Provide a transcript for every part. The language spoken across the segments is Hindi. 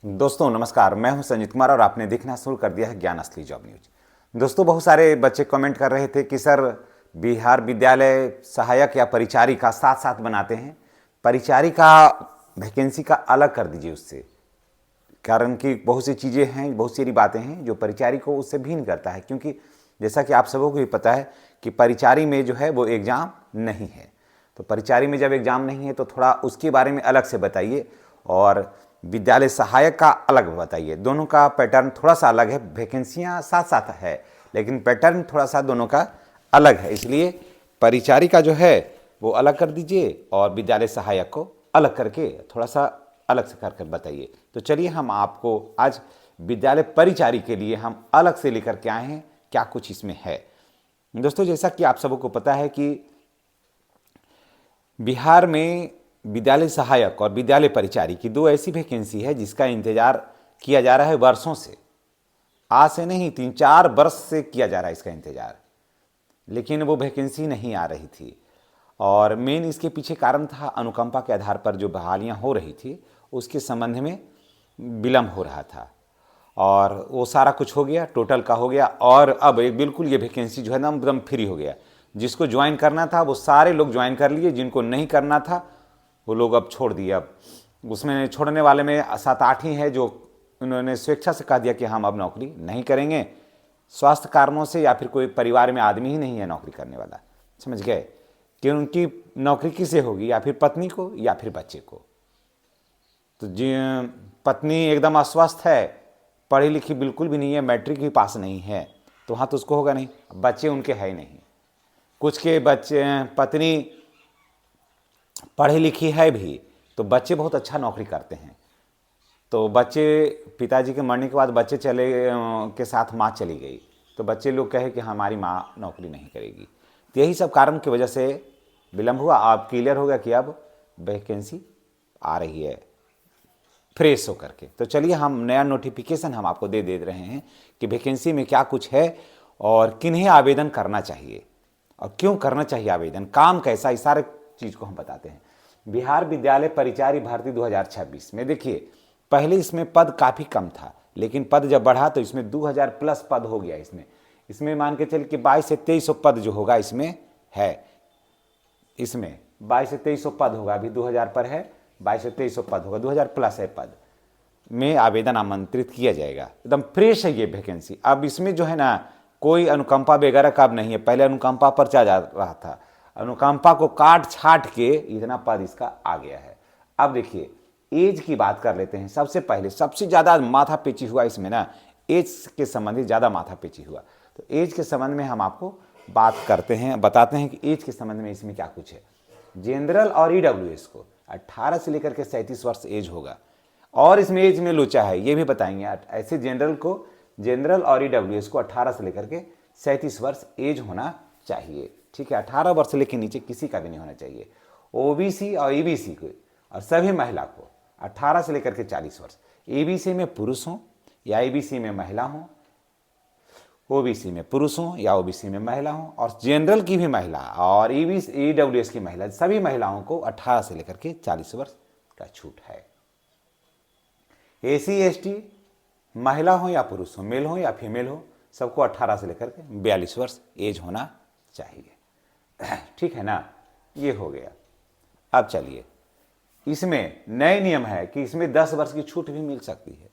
दोस्तों नमस्कार, मैं हूं संजीत कुमार और आपने देखना शुरू कर दिया है ज्ञान असली जॉब न्यूज। दोस्तों बहुत सारे बच्चे कमेंट कर रहे थे कि सर बिहार विद्यालय सहायक या परिचारिका साथ साथ बनाते हैं, परिचारिका वैकेंसी का अलग कर दीजिए उससे। कारण कि बहुत सी चीज़ें हैं, बहुत सारी बातें हैं जो परिचारी को उससे भिन्न करता है, क्योंकि जैसा कि आप सबको भी पता है कि परिचारी में जो है वो एग्ज़ाम नहीं है। तो परिचारी में जब एग्ज़ाम नहीं है तो थोड़ा उसके बारे में अलग से बताइए और विद्यालय सहायक का अलग बताइए। दोनों का पैटर्न थोड़ा सा अलग है, वैकेंसियाँ साथ साथ है लेकिन पैटर्न थोड़ा सा दोनों का अलग है, इसलिए परिचारी का जो है वो अलग कर दीजिए और विद्यालय सहायक को अलग करके थोड़ा सा अलग से कर बताइए। तो चलिए हम आपको आज विद्यालय परिचारी के लिए हम अलग से लेकर के आए हैं, क्या कुछ इसमें है। दोस्तों जैसा कि आप सबको पता है कि बिहार में विद्यालय सहायक और विद्यालय परिचारी की दो ऐसी वैकेंसी है जिसका इंतजार किया जा रहा है वर्षों से। आज से नहीं, 3-4 वर्ष से किया जा रहा है इसका इंतजार, लेकिन वो वैकेंसी नहीं आ रही थी। और मेन इसके पीछे कारण था अनुकंपा के आधार पर जो बहालियाँ हो रही थी उसके संबंध में विलम्ब हो रहा था, और वो सारा कुछ हो गया, टोटल का हो गया। और अब एक बिल्कुल ये वैकेंसी जो है ना एकदम फ्री हो गया। जिसको ज्वाइन करना था वो सारे लोग ज्वाइन कर लिए, जिनको नहीं करना था वो लोग अब छोड़ दिए। अब उसमें छोड़ने वाले में 7-8 ही है जो उन्होंने स्वेच्छा से कह दिया कि हम अब नौकरी नहीं करेंगे, स्वास्थ्य कारणों से, या फिर कोई परिवार में आदमी ही नहीं है नौकरी करने वाला, समझ गए, कि उनकी नौकरी किसे होगी, या फिर पत्नी को या फिर बच्चे को। तो जी पत्नी एकदम अस्वस्थ है, पढ़ी लिखी बिल्कुल भी नहीं है, मैट्रिक भी पास नहीं है, तो हाँ तो उसको होगा नहीं। बच्चे उनके है ही नहीं, कुछ के बच्चे पत्नी पढ़ी लिखी है भी तो बच्चे बहुत अच्छा नौकरी करते हैं। तो बच्चे पिताजी के मरने के बाद बच्चे चले के साथ माँ चली गई, तो बच्चे लोग कहे कि हमारी माँ नौकरी नहीं करेगी। तो यही सब कारण की वजह से विलम्ब हुआ। अब क्लियर हो गया कि अब वैकेंसी आ रही है फ्रेश होकर के। तो चलिए हम नया नोटिफिकेशन हम आपको दे रहे हैं कि वैकेंसी में क्या कुछ है और किन्हें आवेदन करना चाहिए और क्यों करना चाहिए आवेदन, काम कैसा, इस सारे चीज़ को हम बताते हैं। बिहार विद्यालय परिचारी भर्ती 2026 में देखिए, पहले इसमें पद काफ़ी कम था, लेकिन पद जब बढ़ा तो इसमें 2000 प्लस पद हो गया। इसमें मान के चलिए कि 22 से 2300 पद जो होगा इसमें है, इसमें 22 से 2300 पद होगा। अभी 2000 पर है, 22 से 2300 पद होगा, 2000 प्लस है पद में आवेदन आमंत्रित किया जाएगा। एकदम फ्रेश है ये वैकेंसी। अब इसमें जो है ना कोई अनुकंपा वगैरह का अब नहीं है। पहले अनुकंपा पर जा रहा था, अनुकंपा को काट छाट के इतना पद इसका आ गया है। अब देखिए एज की बात कर लेते हैं। सबसे पहले सबसे ज़्यादा माथा पेची हुआ इसमें ना, एज के संबंधी ज़्यादा माथा पेची हुआ। तो एज के संबंध में हम आपको बात करते हैं, बताते हैं कि एज के संबंध में इसमें क्या कुछ है। जनरल और ईडब्ल्यूएस को 18 से लेकर के 37 वर्ष एज होगा, और इसमें एज में लोचा है ये भी बताएंगे। ऐसे जनरल और ईडब्ल्यूएस को 18 से लेकर के 37 वर्ष एज होना चाहिए, ठीक है। 18 वर्ष से लेकर नीचे किसी का भी नहीं होना चाहिए। ओबीसी और ईबीसी को और सभी महिला को 18 से लेकर के 40 वर्ष, ईबीसी में पुरुष हों या ईबीसी में महिला हों, ओबीसी में पुरुष हों या ओबीसी में महिला हों, और जनरल की भी महिला और ईडब्ल्यूएस की महिला, सभी महिलाओं को 18 से लेकर के 40 वर्ष का छूट है। एसी एसटी महिला हो या पुरुष हो, मेल हो या फीमेल हो, सबको 18 से लेकर के 42 वर्ष एज होना चाहिए, ठीक है ना। ये हो गया। अब चलिए इसमें नए नियम है कि इसमें 10 वर्ष की छूट भी मिल सकती है।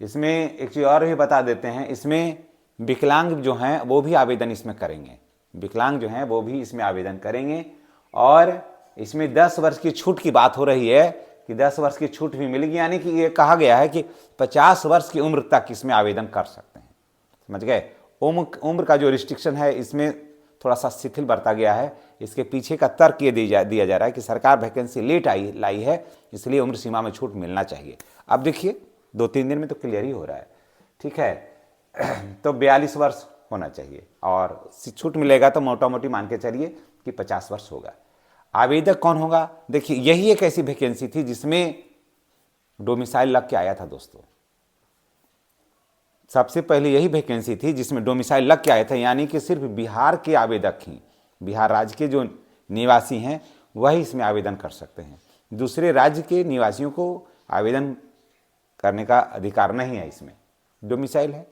इसमें एक चीज़ और भी बता देते हैं, इसमें विकलांग जो हैं वो भी आवेदन इसमें करेंगे, विकलांग जो हैं वो भी इसमें आवेदन करेंगे। और इसमें 10 वर्ष की छूट की बात हो रही है कि 10 वर्ष की छूट भी मिलेगी, यानी कि ये कहा गया है कि 50 वर्ष की उम्र तक इसमें आवेदन कर सकते हैं, समझ गए। उम्र का जो रिस्ट्रिक्शन है इसमें थोड़ा सा शिथिल बरता गया है। इसके पीछे का तर्क ये दिया जा रहा है कि सरकार वैकेंसी लेट लाई है, इसलिए उम्र सीमा में छूट मिलना चाहिए। अब देखिए 2-3 दिन में तो क्लियर ही हो रहा है, ठीक है। तो 42 वर्ष होना चाहिए और छूट मिलेगा तो मोटा मोटी मान के चलिए कि 50 वर्ष होगा। आवेदक कौन होगा, देखिए यही एक ऐसी वैकेंसी थी जिसमें डोमिसाइल लग के आया था दोस्तों। सबसे पहले यही वैकेंसी थी जिसमें डोमिसाइल लग के आया था, यानी कि सिर्फ बिहार के आवेदक ही, बिहार राज्य के जो निवासी हैं वही इसमें आवेदन कर सकते हैं। दूसरे राज्य के निवासियों को आवेदन करने का अधिकार नहीं है, इसमें डोमिसाइल है।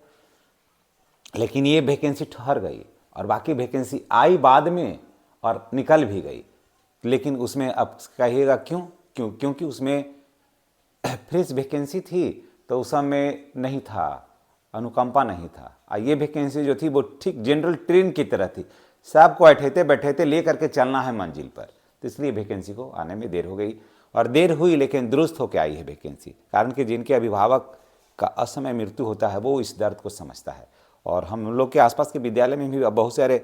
लेकिन ये वैकेंसी ठहर गई और बाकी वैकेंसी आई बाद में और निकल भी गई। लेकिन उसमें अब कहिएगा क्यों? क्योंकि उसमें फ्रेश वैकेंसी थी, तो उस समय नहीं था, अनुकंपा नहीं था। और ये वैकेंसी जो थी वो ठीक जनरल ट्रेन की तरह थी, सबको बैठे बैठे ले करके चलना है मंजिल पर। तो इसलिए वैकेंसी को आने में देर हो गई, और देर हुई लेकिन दुरुस्त होकर आई है वैकेंसी। कारण कि जिनके अभिभावक का असमय मृत्यु होता है वो इस दर्द को समझता है। और हम लोग के आसपास के विद्यालय में भी बहुत सारे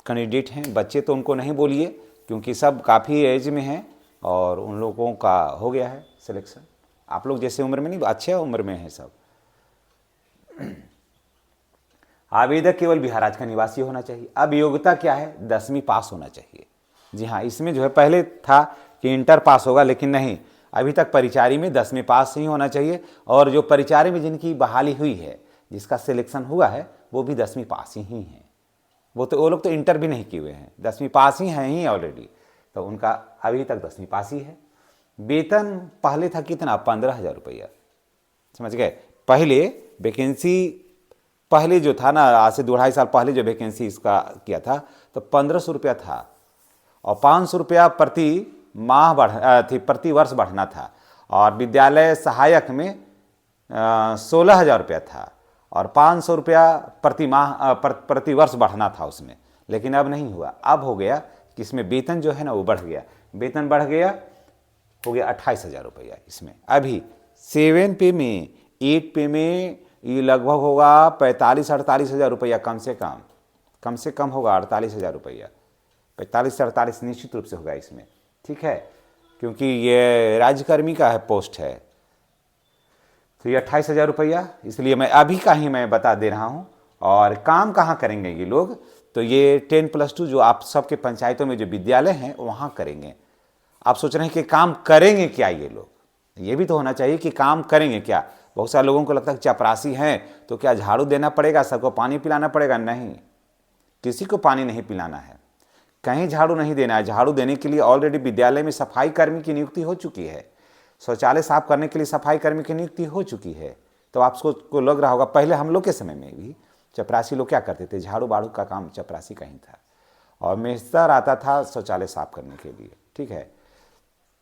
कैंडिडेट हैं, बच्चे तो उनको नहीं बोलिए क्योंकि सब काफ़ी एज में हैं और उन लोगों का हो गया है सिलेक्शन। आप लोग जैसे उम्र में नहीं, अच्छे उम्र में हैं सब। आवेदक केवल बिहार राज्य का निवासी होना चाहिए। अब योग्यता क्या है? 10वीं पास होना चाहिए। जी हाँ, इसमें जो है पहले था कि इंटर पास होगा, लेकिन नहीं, अभी तक परिचारी में 10वीं पास ही होना चाहिए। और जो परिचारी में जिनकी बहाली हुई है, जिसका सिलेक्शन हुआ है, वो भी 10वीं पास ही हैं। वो लोग तो इंटर भी नहीं किए हुए हैं, 10वीं पास ही हैं ही ऑलरेडी, तो उनका अभी तक 10वीं पास ही है। वेतन पहले था कितना? 15,000 रुपया, समझ गए। पहले वैकेंसी, पहले जो था ना, आज से 2-2.5 साल पहले जो वैकेंसी इसका किया था तो 1500 रुपया था, और 500 रुपया प्रति माह प्रति वर्ष बढ़ना था। और विद्यालय सहायक में 16,000 रुपया था, और 500 रुपया प्रति माह प्रति वर्ष बढ़ना था उसमें। लेकिन अब नहीं हुआ, अब हो गया कि इसमें वेतन जो है ना वो बढ़ गया, वेतन बढ़ गया, हो गया 28,000 रुपया इसमें। अभी 7 पे में 8 पे में ये लगभग होगा 45-48 हज़ार रुपया, कम से कम होगा 48,000 रुपया। 45 से 48 निश्चित रूप से होगा इसमें, ठीक है, क्योंकि ये राज्यकर्मी का है पोस्ट है। तो ये 28,000 रुपया, इसलिए मैं अभी का ही मैं बता दे रहा हूँ। और काम कहाँ करेंगे ये लोग? तो ये 10+2 जो आप सबके पंचायतों में जो विद्यालय हैं वहाँ करेंगे। आप सोच रहे हैं कि काम करेंगे क्या ये लोग? ये भी तो होना चाहिए कि काम करेंगे क्या। बहुत सारे लोगों को लगता है कि चपरासी हैं तो क्या झाड़ू देना पड़ेगा, सबको पानी पिलाना पड़ेगा? नहीं, किसी को पानी नहीं पिलाना है, कहीं झाड़ू नहीं देना है। झाड़ू देने के लिए ऑलरेडी विद्यालय में सफाई कर्मी की नियुक्ति हो चुकी है, शौचालय साफ करने के लिए सफाई कर्मी की नियुक्ति हो चुकी है। तो आपको लग रहा होगा, पहले हम लोग के समय में भी चपरासी लोग क्या करते थे? झाड़ू बाड़ू का काम चपरासी का ही था, और मेस्तर आता था शौचालय साफ करने के लिए, ठीक है।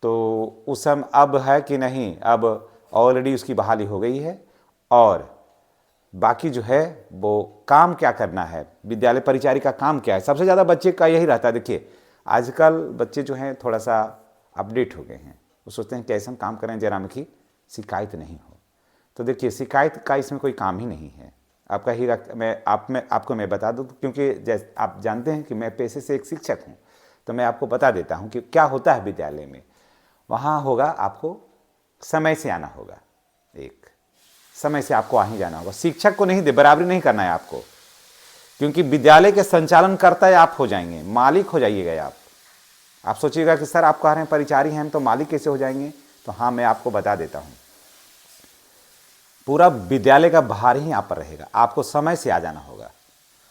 तो उस समय अब है कि नहीं, अब ऑलरेडी उसकी बहाली हो गई है। और बाकी जो है वो काम क्या करना है, विद्यालय परिचारी का काम क्या है, सबसे ज़्यादा बच्चे का यही रहता है। देखिए आजकल बच्चे जो हैं थोड़ा सा अपडेट हो गए हैं, वो सोचते हैं कैसे हम काम करें जरा में कि शिकायत नहीं हो। तो देखिए शिकायत का इसमें कोई काम ही नहीं है आपका ही। आपको मैं बता दूँ, क्योंकि जैसे आप जानते हैं कि मैं पेशे से एक शिक्षक हूँ, तो मैं आपको बता देता हूँ कि क्या होता है विद्यालय में। वहाँ होगा, आपको समय से आना होगा, एक समय से आपको वहीं जाना होगा। शिक्षक को नहीं बराबरी नहीं करना है आपको, क्योंकि विद्यालय के संचालन करता है आप हो जाएंगे, मालिक हो जाइएगा आप सोचिएगा कि सर आप कह रहे हैं परिचारी हैं तो मालिक कैसे हो जाएंगे? तो हाँ, मैं आपको बता देता हूँ, पूरा विद्यालय का भार ही आप पर रहेगा। आपको समय से आ जाना होगा।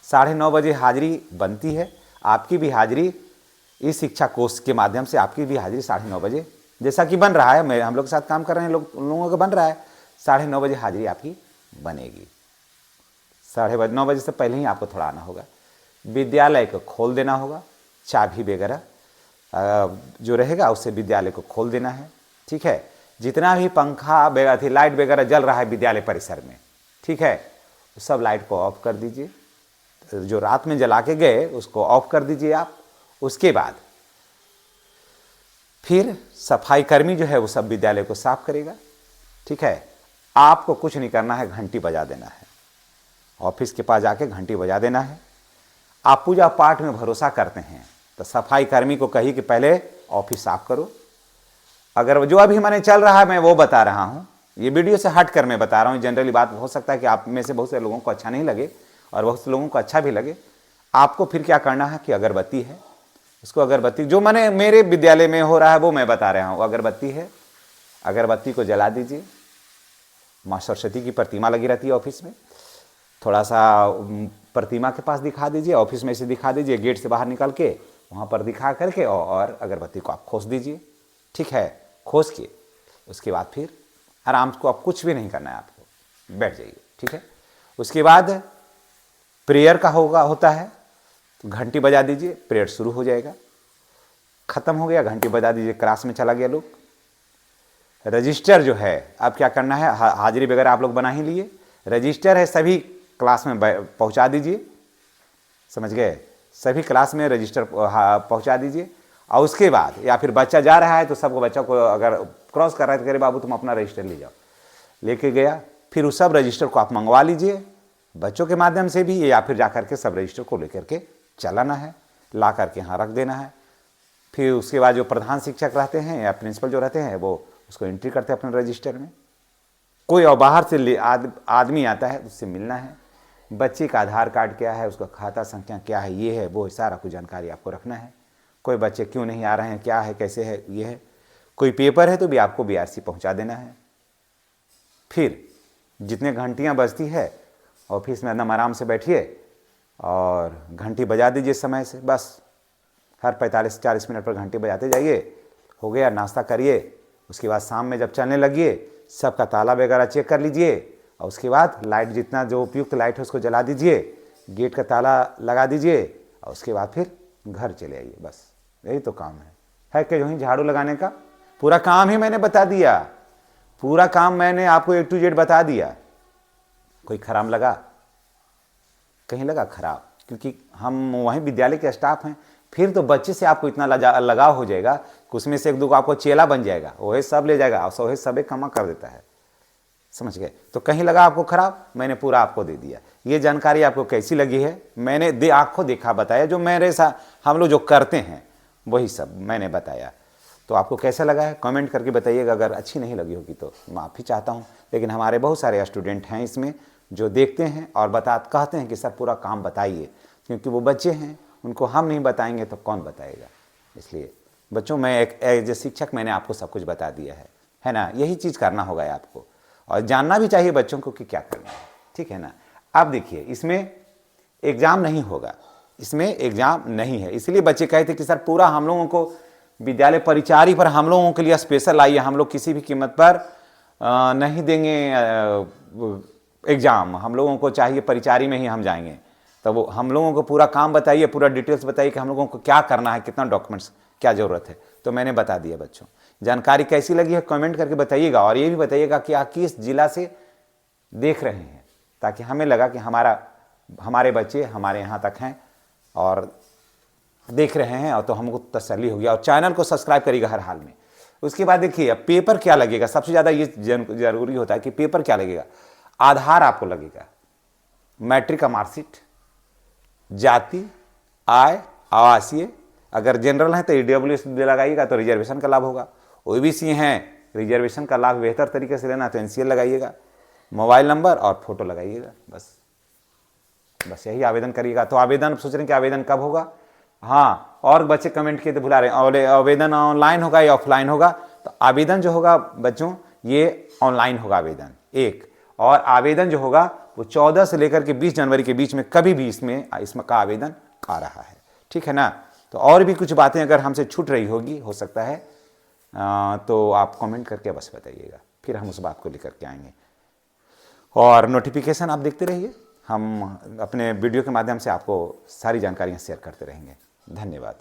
9:30 बजे हाजिरी बनती है, आपकी भी हाजिरी इस शिक्षा कोष के माध्यम से, आपकी भी हाजिरी 9:30 बजे, जैसा कि बन रहा है, हम लोग के साथ काम कर रहे हैं लोगों का बन रहा है, 9:30 बजे हाजिरी आपकी बनेगी। 9:30 बजे से पहले ही आपको थोड़ा आना होगा, विद्यालय को खोल देना होगा, चाबी वगैरह जो रहेगा उससे विद्यालय को खोल देना है, ठीक है। जितना भी पंखा वगैरह थी, लाइट वगैरह जल रहा है विद्यालय परिसर में, ठीक है, सब लाइट को ऑफ कर दीजिए। जो रात में जला के गए उसको ऑफ कर दीजिए आप। उसके बाद फिर सफाई कर्मी जो है वो सब विद्यालय को साफ करेगा, ठीक है। आपको कुछ नहीं करना है, घंटी बजा देना है, ऑफिस के पास जाके घंटी बजा देना है। आप पूजा पाठ में भरोसा करते हैं तो सफाई कर्मी को कहिए कि पहले ऑफिस साफ करो। अगर जो अभी मैंने चल रहा है मैं वो बता रहा हूँ, ये वीडियो से हट कर मैं बता रहा हूँ। जनरली बात हो सकता है कि आप में से बहुत से लोगों को अच्छा नहीं लगे और बहुत से लोगों को अच्छा भी लगे। आपको फिर क्या करना है कि अगरबत्ती है, उसको अगरबत्ती जो मैंने मेरे विद्यालय में हो रहा है वो मैं बता रहा हूँ। अगरबत्ती है, अगरबत्ती को जला दीजिए। माँ सरस्वती की प्रतिमा लगी रहती है ऑफिस में, थोड़ा सा प्रतिमा के पास दिखा दीजिए, ऑफिस में से दिखा दीजिए, गेट से बाहर निकल के वहाँ पर दिखा करके और अगरबत्ती को आप खोस दीजिए, ठीक है। खोस के उसके बाद फिर आराम को, अब कुछ भी नहीं करना है आपको, बैठ जाइए, ठीक है। उसके बाद प्रेयर का होता है, तो घंटी बजा दीजिए, प्रेयर शुरू हो जाएगा। खत्म हो गया, घंटी बजा दीजिए, क्लास में चला गया लोग। रजिस्टर जो है, अब क्या करना है, हाजिरी वगैरह आप लोग बना ही लिए, रजिस्टर है सभी क्लास में पहुंचा दीजिए, समझ गए, सभी क्लास में रजिस्टर पहुंचा दीजिए। और उसके बाद या फिर बच्चा जा रहा है तो सबको, बच्चा को अगर क्रॉस कर रहा है तो कह रहे बाबू तुम अपना रजिस्टर ले जाओ, लेके गया, फिर उस सब रजिस्टर को आप मंगवा लीजिए बच्चों के माध्यम से भी, या फिर जा करके सब रजिस्टर को लेकर के चलाना है, ला करके यहाँ रख देना है। फिर उसके बाद जो प्रधान शिक्षक रहते हैं या प्रिंसिपल जो रहते हैं वो उसको एंट्री करते हैं अपने रजिस्टर में। कोई और बाहर से आदमी आता है उससे मिलना है, बच्चे का आधार कार्ड क्या है, उसका खाता संख्या क्या है, ये है वो है, सारा कुछ जानकारी आपको रखना है। कोई बच्चे क्यों नहीं आ रहे हैं, क्या है, कैसे है, ये है। कोई पेपर है तो भी आपको BRC पहुंचा देना है। फिर जितने घंटियां बजती है ऑफिस में एकदम आराम से बैठिए और घंटी बजा दीजिए समय से, बस हर 45-40 मिनट पर घंटी बजाते जाइए। हो गया, नाश्ता करिए, उसके बाद शाम में जब चलने लगिए सबका ताला वगैरह चेक कर लीजिए, और उसके बाद लाइट जितना जो उपयुक्त लाइट है उसको जला दीजिए, गेट का ताला लगा दीजिए, और उसके बाद फिर घर चले आइए। बस यही तो काम है कि जो ही झाड़ू लगाने का पूरा काम ही मैंने बता दिया, पूरा काम मैंने आपको A to Z बता दिया। कोई खराब लगा, कहीं लगा खराब, क्योंकि हम वहीं विद्यालय के स्टाफ हैं, फिर तो बच्चे से आपको इतना लगाव हो जाएगा कि उसमें से एक दो को आपको चेला बन जाएगा, वही सब ले जाएगा और वही सब कमा कर देता है, समझ गए। तो कहीं लगा आपको खराब, मैंने पूरा आपको दे दिया। ये जानकारी आपको कैसी लगी है, मैंने आंखों देखा बताया, जो मेरे साथ हम लोग जो करते हैं वही सब मैंने बताया। तो आपको कैसा लगा है कमेंट करके बताइएगा। अगर अच्छी नहीं लगी होगी तो माफ़ी चाहता हूँ, लेकिन हमारे बहुत सारे स्टूडेंट हैं इसमें जो देखते हैं और कहते हैं कि सर पूरा काम बताइए, क्योंकि वो बच्चे हैं, उनको हम नहीं बताएंगे तो कौन बताएगा। इसलिए बच्चों, मैं एक एज ए शिक्षक मैंने आपको सब कुछ बता दिया है ना। यही चीज़ करना होगा आपको, और जानना भी चाहिए बच्चों को कि क्या करना है, ठीक है ना। अब देखिए, इसमें एग्ज़ाम नहीं होगा, इसमें एग्ज़ाम नहीं है, इसलिए बच्चे कहते कि सर पूरा हम लोगों को विद्यालय परिचारी पर हम लोगों के लिए स्पेशल आइए, हम लोग किसी भी कीमत पर नहीं देंगे एग्ज़ाम, हम लोगों को चाहिए परिचारी में ही हम जाएंगे। तो वो हम लोगों को पूरा काम बताइए, पूरा डिटेल्स बताइए कि हम लोगों को क्या करना है, कितना डॉक्यूमेंट्स क्या ज़रूरत है। तो मैंने बता दिया बच्चों। जानकारी कैसी लगी है कमेंट करके बताइएगा, और ये भी बताइएगा कि आप किस जिला से देख रहे हैं, ताकि हमें लगा कि हमारे बच्चे हमारे यहाँ तक हैं और देख रहे हैं, और तो हमको तसल्ली हो गया। और चैनल को सब्सक्राइब करिएगा हर हाल में। उसके बाद देखिए, अब पेपर क्या लगेगा, सबसे ज़्यादा ये जरूरी होता है कि पेपर क्या लगेगा। आधार आपको लगेगा, मैट्रिक का मार्कशीट, जाति, आय, आवासीय, अगर जनरल है तो EWS लगाइएगा तो रिजर्वेशन का लाभ होगा। OBC हैं, रिजर्वेशन का लाभ बेहतर तरीके से लेना तो NCL लगाइएगा, मोबाइल नंबर और फोटो लगाइएगा, बस यही आवेदन करिएगा। तो आवेदन सोच रहे हैं कि आवेदन कब होगा। हाँ, और बच्चे कमेंट किए तो भुला रहे हैं, आवेदन ऑनलाइन होगा या ऑफलाइन होगा। तो आवेदन जो होगा बच्चों ये ऑनलाइन होगा आवेदन एक, और आवेदन जो होगा वो 14 से लेकर के 20 जनवरी के बीच में कभी भी इसमें का आवेदन आ रहा है, ठीक है ना। तो और भी कुछ बातें अगर हमसे छूट रही होगी, हो सकता है तो आप कमेंट करके बस बताइएगा, फिर हम उस बात को लेकर के आएंगे। और नोटिफिकेशन आप देखते रहिए, हम अपने वीडियो के माध्यम से आपको सारी जानकारियाँ शेयर करते रहेंगे। धन्यवाद।